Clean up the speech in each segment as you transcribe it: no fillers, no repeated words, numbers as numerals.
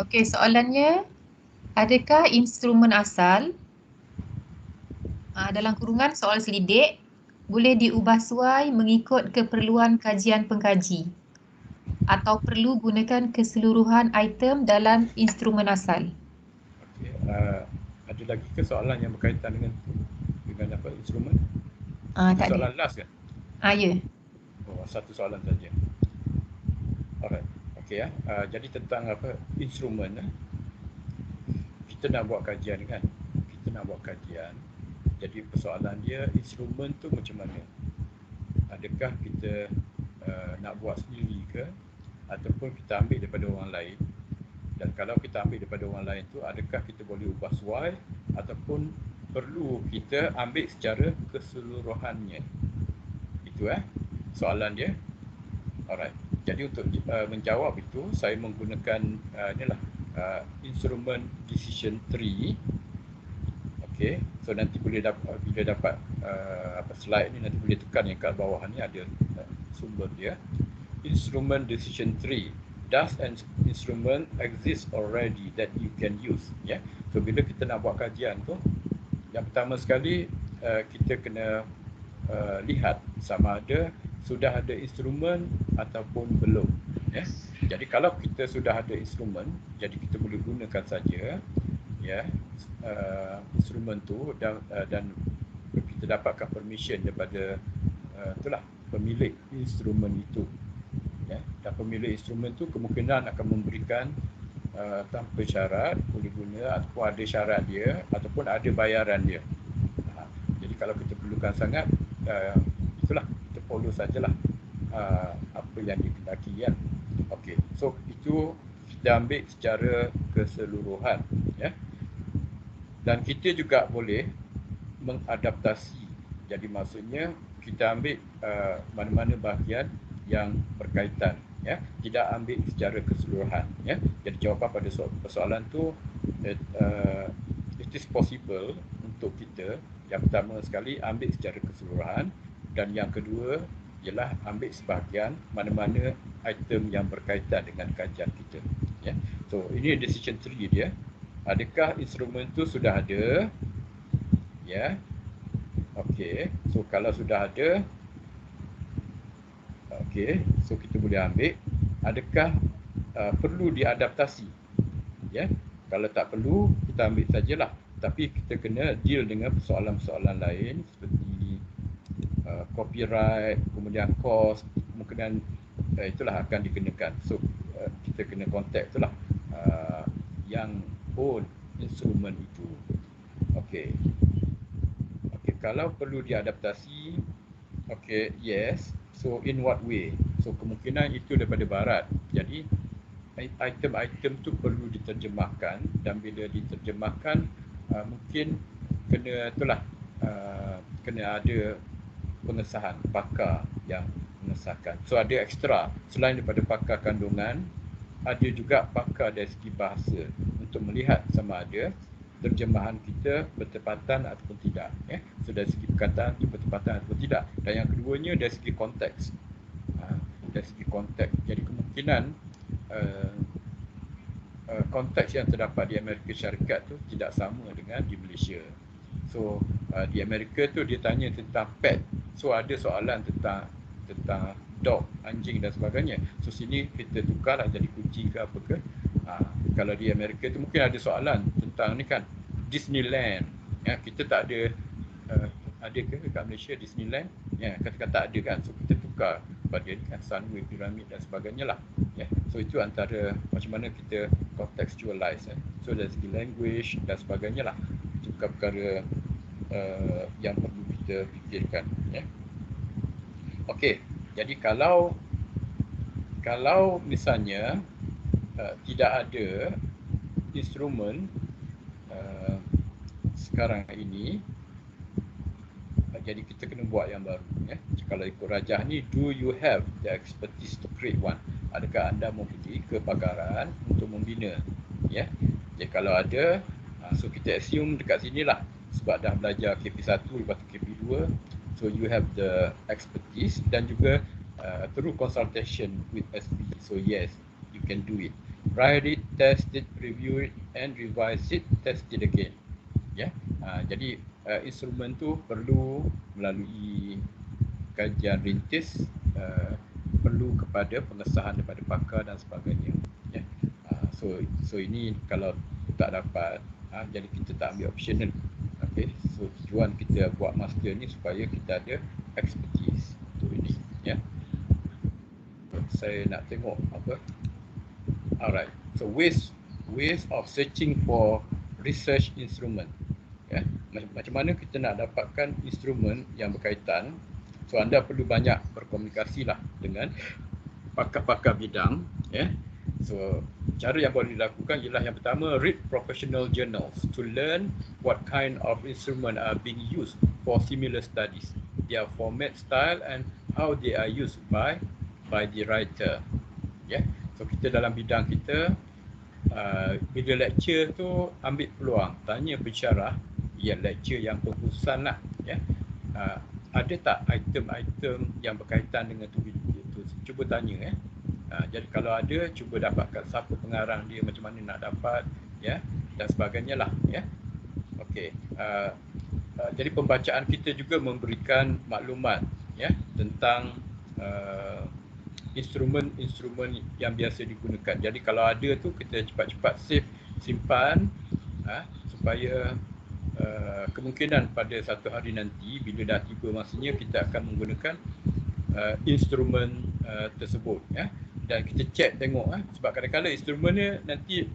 Okey, soalannya, adakah instrumen asal dalam kurungan soal selidik boleh diubah suai mengikut keperluan kajian pengkaji atau perlu gunakan keseluruhan item dalam instrumen asal? Okey, ada lagi ke soalan yang berkaitan dengan apa instrumen? Itu Tak ada. soalan last ke? Ya. Oh, satu soalan saja. Alright. Okey jadi tentang apa instrumen kita nak buat kajian kan? Kita nak buat kajian. Jadi persoalan dia instrumen tu macam mana? Adakah kita nak buat sendiri ke ataupun kita ambil daripada orang lain? Dan kalau kita ambil daripada orang lain tu, adakah kita boleh ubah suai ataupun perlu kita ambil secara keseluruhannya? Itu soalan dia. Alright. Jadi untuk menjawab itu, saya menggunakan inilah instrument decision tree. Okey, so nanti boleh bila dapat slide ni nanti boleh tekan yang kat bawah ni ada sumber dia. Instrument decision tree. Does an instrument exist already that you can use? Ya. So bila kita nak buat kajian tu, yang pertama sekali kita kena lihat sama ada sudah ada instrumen ataupun belum. Ya. Jadi kalau kita sudah ada instrumen, jadi kita boleh gunakan saja ya instrumen tu dan kita dapatkan permission daripada itulah pemilik instrumen itu. Ya, dan pemilik instrumen tu kemungkinan akan memberikan tanpa syarat boleh guna ataupun ada syarat dia ataupun ada bayaran dia. Jadi kalau kita perlukan sangat itulah kita follow sajalah apa yang dikehendaki ya. Okey, so itu kita ambil secara keseluruhan ya. Dan kita juga boleh mengadaptasi. Jadi maksudnya kita ambil mana-mana bahagian yang berkaitan ya, tidak ambil secara keseluruhan ya. Jadi jawapan pada persoalan tu it is possible untuk kita yang pertama sekali ambil secara keseluruhan dan yang kedua ialah ambil sebahagian mana-mana item yang berkaitan dengan kajian kita ya. So ini decision tree dia. Adakah instrumen tu sudah ada ya. Okey, so kalau sudah ada okey, so kita boleh ambil. Adakah perlu diadaptasi ya. Kalau tak perlu kita ambil sajalah, tapi kita kena deal dengan persoalan-persoalan lain seperti copyright, kemudian cost, kemungkinan itulah akan dikenakan. So kita kena contact itulah yang own instrumen itu. Okey. Okey, kalau perlu diadaptasi, okey, yes. So in what way? So kemungkinan itu daripada barat. Jadi item-item tu perlu diterjemahkan dan bila diterjemahkan mungkin kena itulah kena ada pengesahan pakar yang mengesahkan. So ada ekstra selain daripada pakar kandungan, ada juga pakar dari segi bahasa untuk melihat sama ada terjemahan kita bertepatan ataupun tidak ya. So dari segi perkataan itu bertepatan ataupun tidak. Dan yang keduanya dari segi konteks. Dari segi konteks. Jadi kemungkinan konteks yang terdapat di Amerika Syarikat tu tidak sama dengan di Malaysia. So di Amerika tu dia tanya tentang pet. So ada soalan tentang dog, anjing dan sebagainya. So sini kita tukarlah jadi kucing ke apa ke. Kalau di Amerika tu mungkin ada soalan tentang ni kan Disneyland. Ya, kita tak ada ada ke kat Malaysia Disneyland? Ya, katakan tak ada kan. So kita tukar pada ni kan Sunway, Pyramid dan sebagainya lah. Ya. So itu antara macam mana kita contextualize So dari segi language dan sebagainya lah. Itu perkara yang perlu kita fikirkan ya. Okey, jadi kalau misalnya tidak ada instrumen sekarang ini, jadi kita kena buat yang baru ya. Kalau ikut rajah ni, do you have the expertise to create one? Adakah anda mempunyai kepakaran untuk membina ya. Jadi kalau ada, so kita assume dekat sinilah sebab dah belajar KP1 lepas tu KP2, so you have the expertise dan juga through consultation with SV, so yes, you can do it. write it, test it, review it, and revise it, test it again. Ya, jadi instrumen tu perlu melalui kajian rintis, perlu kepada pengesahan daripada pakar dan sebagainya. Ya, so ini kalau tak dapat, jadi kita tak ambil optional. Okay, so tujuan kita buat master ni supaya kita ada expertise untuk ini. Ya, saya nak tengok apa. Alright, so ways of searching for research instrument. Ya, macam mana kita nak dapatkan instrumen yang berkaitan. So anda perlu banyak berkomunikasi lah dengan pakar-pakar bidang. Ya, so cara yang boleh dilakukan ialah yang pertama, read professional journals to learn what kind of instrument are being used for similar studies, their format, style, and how they are used by the writer. Ya, so kita dalam bidang kita, bila lecture tu ambil peluang tanya pensyarah, ya lecture yang pengkhususan lah. Ya, ada tak item-item yang berkaitan dengan tu, cuba tanya. Jadi kalau ada, cuba dapatkan siapa pengarang dia, macam mana nak dapat, ya, dan sebagainya lah. Ya, okey. Jadi pembacaan kita juga memberikan maklumat, ya, tentang instrumen-instrumen yang biasa digunakan. Jadi kalau ada tu, kita cepat-cepat save, simpan, supaya kemungkinan pada satu hari nanti bila dah tiba masanya, kita akan menggunakan instrumen tersebut. Ya, dan kita cek tengok, sebab kadang-kadang instrumen ni nanti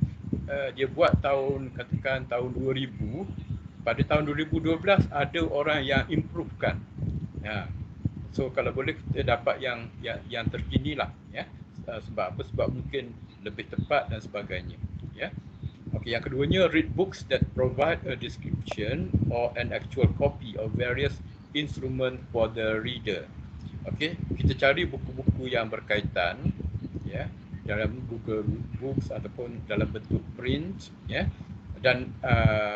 dia buat katakan tahun 2000, pada tahun 2012 ada orang yang improvekan. Ya, so kalau boleh kita dapat yang terkini lah. Ya, sebab apa? Sebab mungkin lebih tepat dan sebagainya. Ya. Okey, yang keduanya, read books that provide a description or an actual copy of various instrument for the reader. Okey, kita cari buku-buku yang berkaitan, ya, dalam Google Books ataupun dalam bentuk print, ya. Dan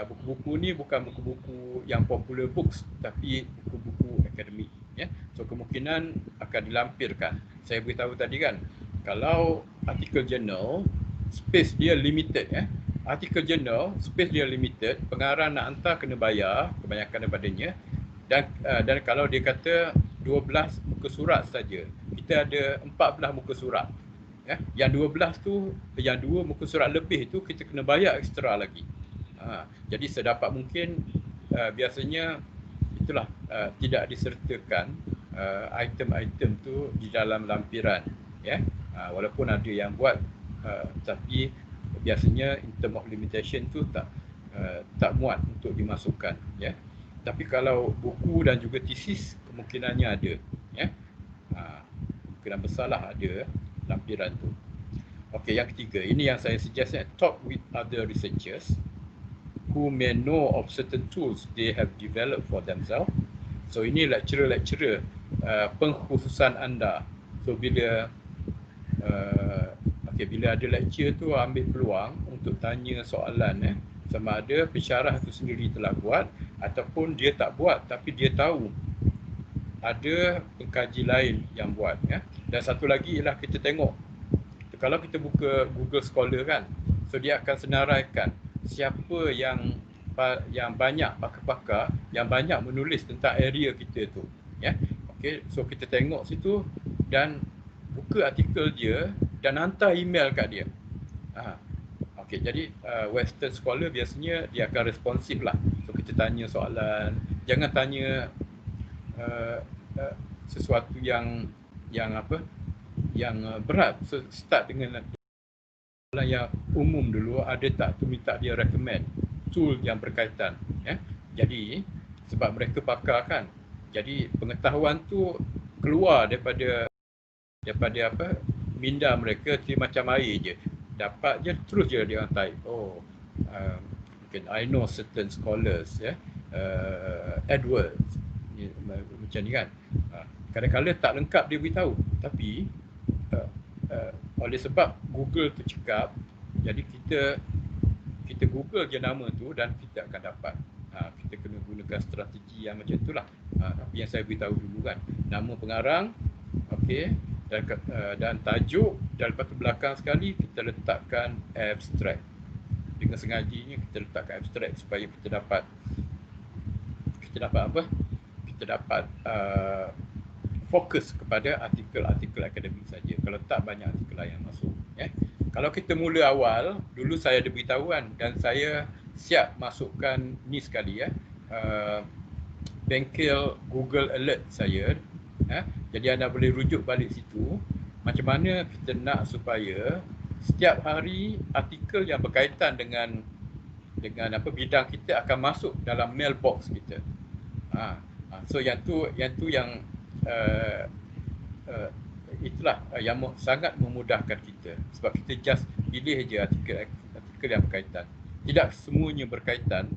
buku-buku ni bukan buku-buku yang popular books, tapi buku-buku akademik. Ya, so kemungkinan akan dilampirkan. Saya beritahu tadi kan, kalau artikel jurnal, space dia limited. Ya, artikel jurnal, space dia limited, pengarang nak hantar kena bayar kebanyakan daripadanya. Dan kalau dia kata 12 muka surat saja, kita ada 14 muka surat. Ya, yang 12 tu, yang 2 muka surat lebih tu kita kena bayar ekstra lagi. Jadi sedapat mungkin biasanya itulah, tidak disertakan item-item tu di dalam lampiran. Ya, walaupun ada yang buat, tapi biasanya in term of limitation tu tak muat untuk dimasukkan. Ya, tapi kalau buku dan juga tesis, kemungkinannya ada. Ya, kemungkinan besarlah ada lampiran tu. Okey, yang ketiga, ini yang saya suggest, talk with other researchers who may know of certain tools they have developed for themselves. So ini lecturer pengkhususan anda. So bila bila ada lecture tu, ambil peluang untuk tanya soalan, sama ada pensyarah itu sendiri telah buat ataupun dia tak buat tapi dia tahu ada pengkaji lain yang buat. Ya. Dan satu lagi ialah kita tengok, kalau kita buka Google Scholar kan, so dia akan senaraikan siapa yang banyak pakar-pakar yang banyak menulis tentang area kita tu. Ya, okey, so kita tengok situ dan buka artikel dia dan hantar email kat dia. Okey, jadi Western Scholar biasanya dia akan responsif lah. So kita tanya soalan, jangan tanya sesuatu yang berat. So start dengan soalan yang umum dulu. Ada tak tu, minta dia recommend tool yang berkaitan. Ya, jadi sebab mereka pakar kan, jadi pengetahuan tu keluar daripada minda mereka, macam air je, dapat je terus je dia orang type. Mungkin I know certain scholars, ya, Edwards macam ni kan. Kadang-kadang tak lengkap dia beritahu, tapi oleh sebab Google tu cekap, jadi kita Google je nama tu dan kita akan dapat. Kita kena gunakan strategi yang macam itulah. Tapi yang saya beritahu dulu kan, nama pengarang, okey, dan tajuk, dan lepas tu belakang sekali kita letakkan abstract. Dengan sengajanya kita letakkan abstract supaya kita dapat apa? Kita dapat fokus kepada artikel-artikel akademik saja. Kalau tak, banyak artikel lain yang masuk. Kalau kita mula awal, dulu saya ada beritahuan dan saya siap masukkan ni sekali bengkel Google Alert saya. Jadi anda boleh rujuk balik situ. Macam mana kita nak supaya setiap hari artikel yang berkaitan dengan bidang kita akan masuk dalam mailbox kita. So yang itulah yang sangat memudahkan kita, sebab kita just pilih je artikel yang berkaitan. Tidak semuanya berkaitan,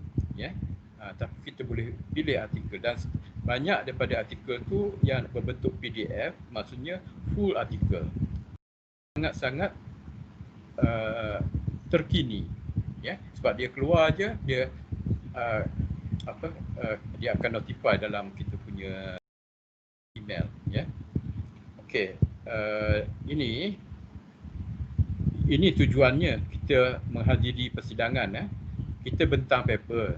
tapi kita boleh pilih artikel, dan banyak daripada artikel tu yang berbentuk PDF, maksudnya full artikel. Sangat-sangat terkini, sebab dia keluar je, dia dia akan notify dalam kita punya email. Okey, ini tujuannya kita menghadiri persidangan. Kita bentang paper,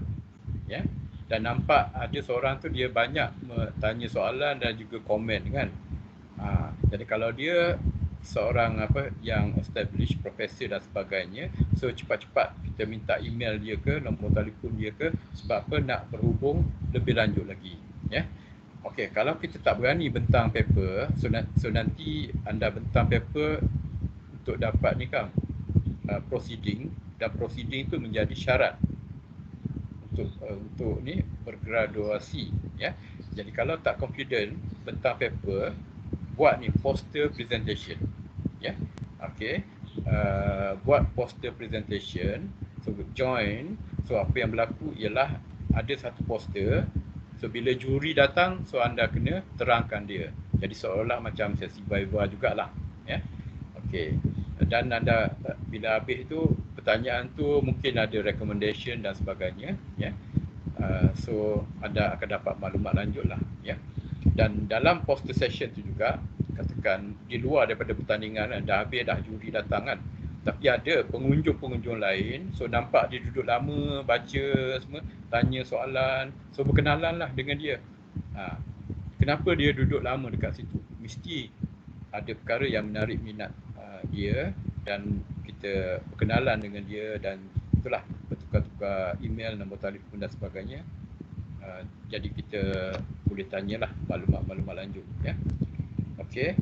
dan nampak ada seorang tu dia banyak tanya soalan dan juga komen kan. Jadi kalau dia seorang yang established professor dan sebagainya, so cepat-cepat kita minta email dia ke, nombor telefon dia ke, sebab nak berhubung lebih lanjut lagi. Okey, kalau kita tak berani bentang paper, so nanti anda bentang paper untuk dapat ni kan proceeding, dan proceeding itu menjadi syarat untuk ni bergraduasi. Jadi kalau tak confident bentang paper, buat ni poster presentation. Okey, buat poster presentation, so join. So apa yang berlaku ialah ada satu poster. So bila juri datang, so anda kena terangkan dia. Jadi seolah macam sesi viva jugalah. Okey. Dan anda bila habis tu pertanyaan tu mungkin ada recommendation dan sebagainya. So anda akan dapat maklumat lanjut lah. Dan dalam poster session tu juga, katakan di luar daripada pertandingan, dah habis dah juri datang kan, tapi ada pengunjung-pengunjung lain, so nampak dia duduk lama baca semua, tanya soalan, so berkenalan lah dengan dia. Kenapa dia duduk lama dekat situ? Mesti ada perkara yang menarik minat dia, dan kita berkenalan dengan dia, dan itulah bertukar-tukar email, nombor telefon dan sebagainya. Jadi kita boleh tanyalah maklumat-maklumat lanjut. Okey.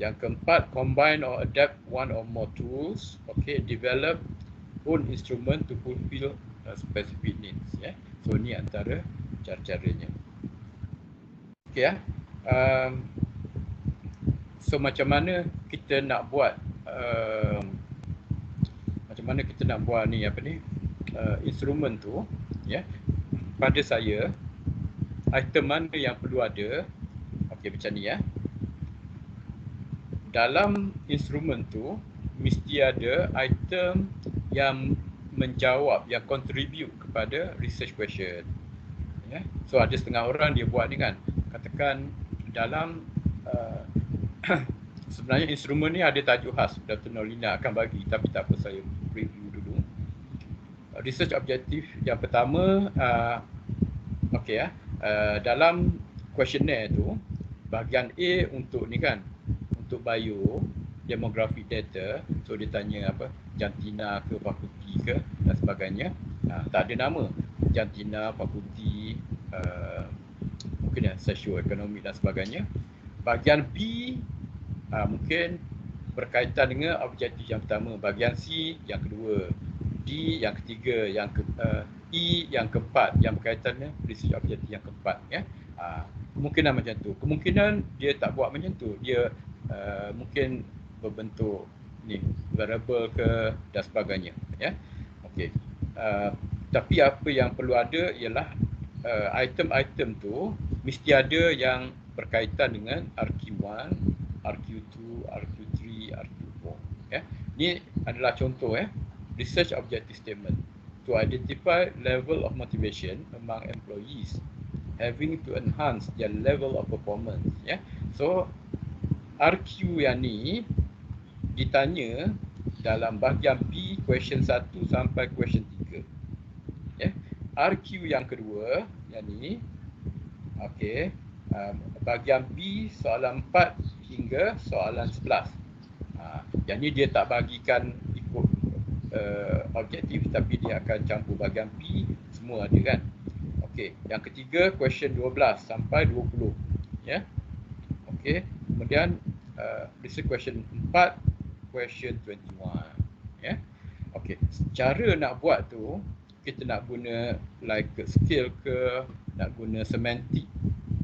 Yang keempat, combine or adapt one or more tools. Okay, develop own instrument to fulfill specific needs. So ni antara cara-caranya. Okay, so macam mana kita nak buat ni instrumen tu? Pada saya, item mana yang perlu ada? Okay, macam ni dalam instrumen tu mesti ada item yang menjawab, yang contribute kepada research question. So ada setengah orang dia buat ni kan, katakan dalam sebenarnya instrumen ni ada tajuk khas, Dr. Nolina akan bagi, tapi tak apa, saya preview dulu. Research objective yang pertama, dalam questionnaire tu, bahagian A untuk ni kan, untuk bio demographic data, so dia tanya jantina ke, fakulti ke dan sebagainya. Tak ada nama jantina, fakulti, mungkin sosioekonomi dan sebagainya. Bahagian B mungkin berkaitan dengan objektif yang pertama, bahagian C yang kedua, D yang ketiga, E yang keempat, yang berkaitan dengan research objektif yang keempat. Kemungkinan macam tu. Kemungkinan dia tak buat macam tu, dia mungkin berbentuk ni variable ke dan sebagainya. Okey. Tapi apa yang perlu ada ialah item-item tu mesti ada yang berkaitan dengan RQ1, RQ2, RQ3, RQ4. Ni adalah contoh research objective statement to identify level of motivation among employees having to enhance their level of performance. So RQ yang ni ditanya dalam bahagian B question 1 sampai question 3. Ya. RQ yang kedua yang ni okey, bahagian B soalan 4 hingga soalan 11. Yang ni dia tak bagikan ikut objektif, tapi dia akan campur bahagian B, semua ada kan. Okey, yang ketiga question 12 sampai 20. Ya. Okey, kemudian this is question 4, question 21. Ya. Okey, cara nak buat tu kita nak guna Likert scale ke, nak guna semantik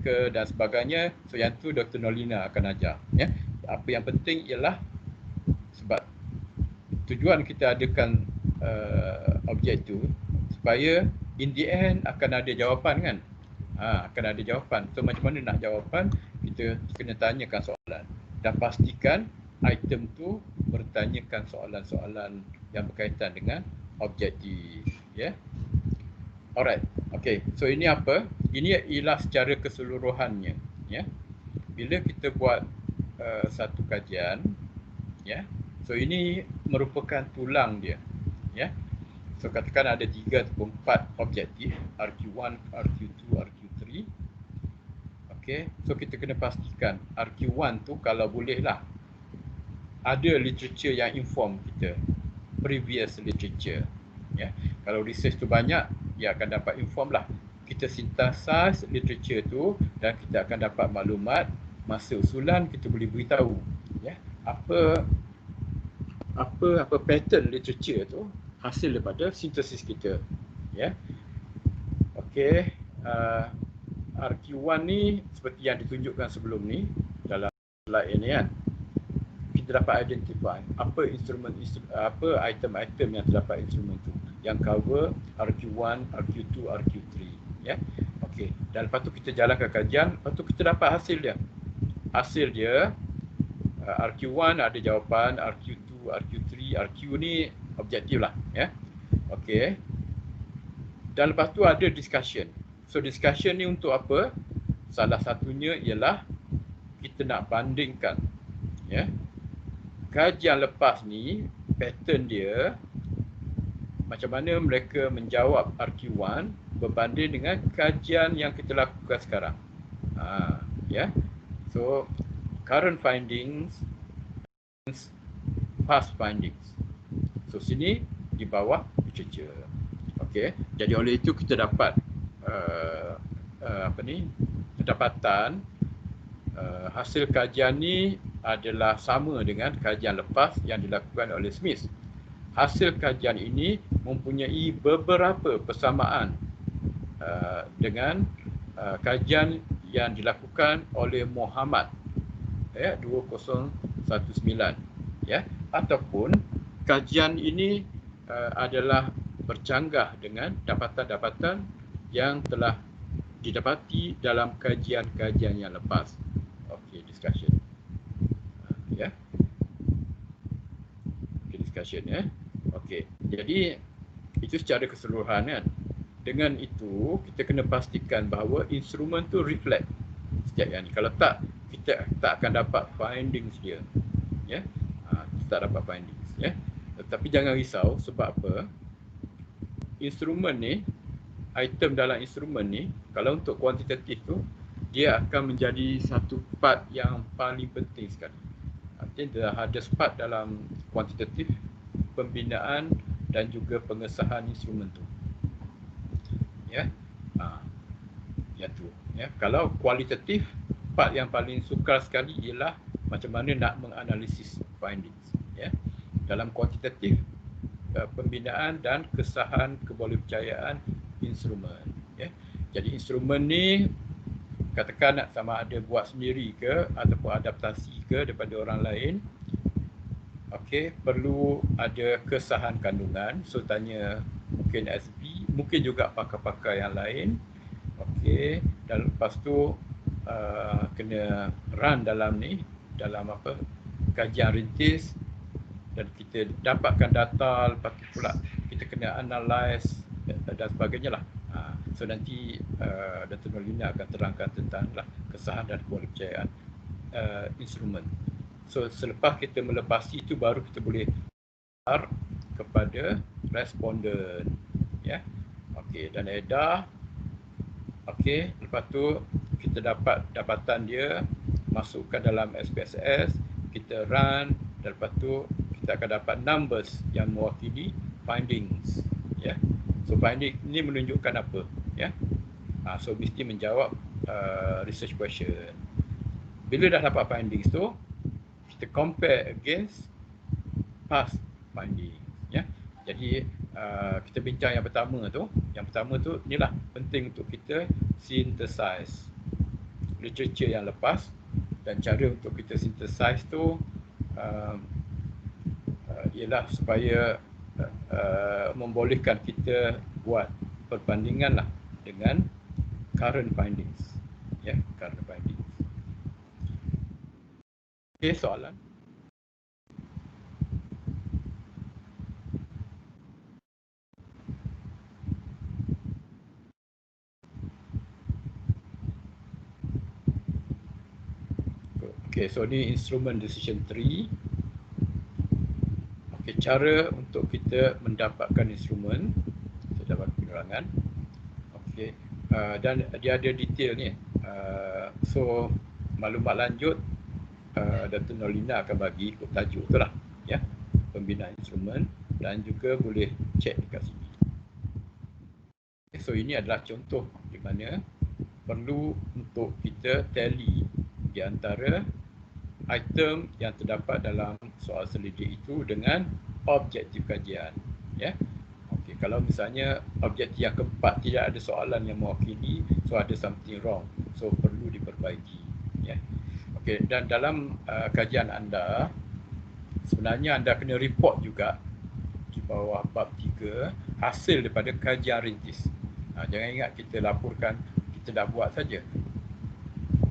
ke dan sebagainya. So yang tu Dr. Nolina akan ajar, ya. Apa yang penting ialah sebab tujuan kita adakan objek tu supaya in the end akan ada jawapan kan. Akan ada jawapan. So macam mana nak jawapan, kita kena tanyakan soalan dan pastikan item tu bertanyakan soalan-soalan yang berkaitan dengan objektif, ya. Alright. Okay. So ini apa? Ini ialah secara keseluruhannya, ya. Bila kita buat satu kajian, ya. So ini merupakan tulang dia, ya. So katakan ada 3 atau 4 objektif, RQ1, RQ2, RQ3. Okey, so kita kena pastikan RQ1 tu kalau bolehlah ada literature yang inform kita, previous literature, ya. Kalau research tu banyak, dia akan dapat inform lah. Kita synthesize literature tu dan kita akan dapat maklumat. Masa usulan kita boleh beritahu, ya, apa pattern literature tu hasil daripada sintesis kita, ya. Okey, RQ1 ni seperti yang ditunjukkan sebelum ni dalam slide ini kan. Kita dapat identify apa item-item yang terdapat instrumen tu yang cover RQ1, RQ2, RQ3, ya. Okey, dan lepas tu kita jalankan kajian, lepas tu kita dapat hasil dia. Hasil dia RQ1 ada jawapan, RQ2, RQ3, RQ ni objektif lah, ya. Okey. Dan lepas tu ada discussion. So discussion ni untuk apa? Salah satunya ialah kita nak bandingkan, ya. Kajian lepas ni pattern dia macam mana mereka menjawab RQ1 berbanding dengan kajian yang kita lakukan sekarang. Ya. So current findings, past findings. So sini di bawah literature. Okey. Jadi oleh itu kita dapat pendapatan hasil kajian ni adalah sama dengan kajian lepas yang dilakukan oleh Smith. Hasil kajian ini mempunyai beberapa persamaan dengan kajian yang dilakukan oleh Muhammad, ya, 2019, ya, ataupun kajian ini adalah bercanggah dengan dapatan-dapatan yang telah didapati dalam kajian-kajian yang lepas. Okey, discussion. Ya. Okey, discussion, ya. Okey. Jadi itu secara keseluruhan kan. Dengan itu kita kena pastikan bahawa instrumen tu reflect setiap yang ni. Kalau tak, kita tak akan dapat findings dia. Ya. Kita tak dapat findings, ya. Tetapi jangan risau, sebab apa? Instrumen ni, item dalam instrumen ni, kalau untuk kuantitatif tu, dia akan menjadi satu part yang paling penting sekali. Artinya the hardest part dalam kuantitatif, pembinaan dan juga pengesahan instrumen tu. Ya. Ya tu, ya. Kalau kualitatif, part yang paling sukar sekali ialah macam mana nak menganalisis findings, ya. Dalam kuantitatif, pembinaan dan kesahan kebolehpercayaan instrumen, ya. Jadi instrumen ni katakan nak sama ada buat sendiri ke ataupun adaptasi ke daripada orang lain. Okey, perlu ada kesahan kandungan. So tanya mungkin SB, mungkin juga pakar-pakar yang lain. Okey, dan lepas tu kena run dalam ni, dalam apa, kajian rintis, dan kita dapatkan data, lepas tu pula kita kena analyse dan sebagainya lah. So nanti Dr. Nolina akan terangkan tentang lah kesahan dan kebolehpercayaan instrumen. So selepas kita melepasi itu baru kita boleh hantar kepada responden, ya. Okey, dan edar. Okey, lepas tu kita dapat dapatan dia, masukkan dalam SPSS, kita run, dan lepas tu kita akan dapat numbers yang mewakili findings, ya. So finding ini menunjukkan apa, ya. So mesti menjawab research question. Bila dah dapat findings tu, kita compare against past findings, ya. Jadi kita bincang yang pertama tu. Yang pertama tu inilah penting untuk kita synthesize literature yang lepas, dan cara untuk kita synthesize tu ialah supaya membolehkan kita buat perbandingan lah dengan current findings, ya, current findings. Okey, soalan. Okey, so ni instrument decision tree. Okey, cara untuk kita mendapatkan instrumen, kita dapat penerangan. Okey, dan dia ada detail ni. So maklumat lanjut Dr. Nolina akan bagi ikut tajuk tu lah, ya, pembinaan instrumen, dan juga boleh cek dekat sini. Okay, so ini adalah contoh di mana perlu untuk kita tally di antara item yang terdapat dalam soal selidik itu dengan objektif kajian, ya. Okey, kalau misalnya objektif yang keempat tidak ada soalan yang mewakili, so ada something wrong, so perlu diperbaiki, ya. Okey, dan dalam kajian anda sebenarnya anda kena report juga di bawah bab 3 hasil daripada kajian rintis. Jangan ingat kita laporkan kita dah buat saja.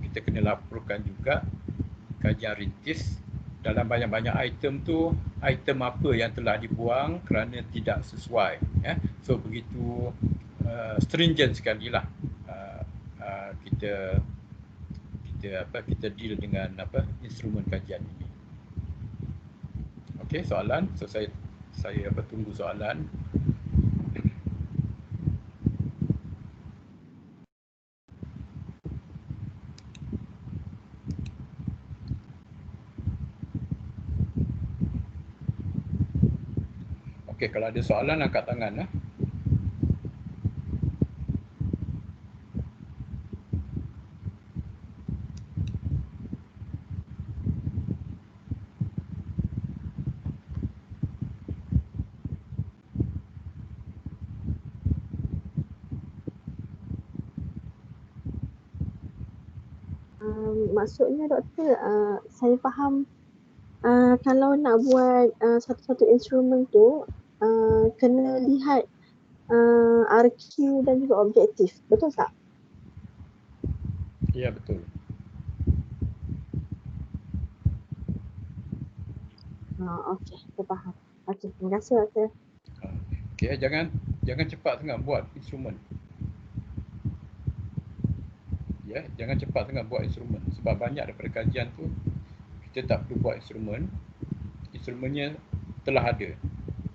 Kita kena laporkan juga kajian rintis dalam banyak-banyak item tu, item apa yang telah dibuang kerana tidak sesuai, ya. So begitu stringent sekali lah kita deal dengan instrumen kajian ini. Okey, soalan. So saya tunggu soalan. Okey, kalau ada soalan angkat tangan lah. Maksudnya doktor, saya faham kalau nak buat satu-satu instrumen tu kena lihat RQ dan juga objektif, betul tak? Ya, betul. Okey, saya faham. Okey, terima kasih doktor. Okey, jangan cepat sangat buat instrumen. Ya, jangan cepat sangat buat instrumen sebab banyak daripada kajian tu kita tak perlu buat instrumen. Instrumennya telah ada.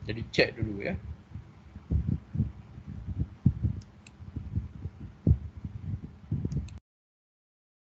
Jadi cek dulu, ya.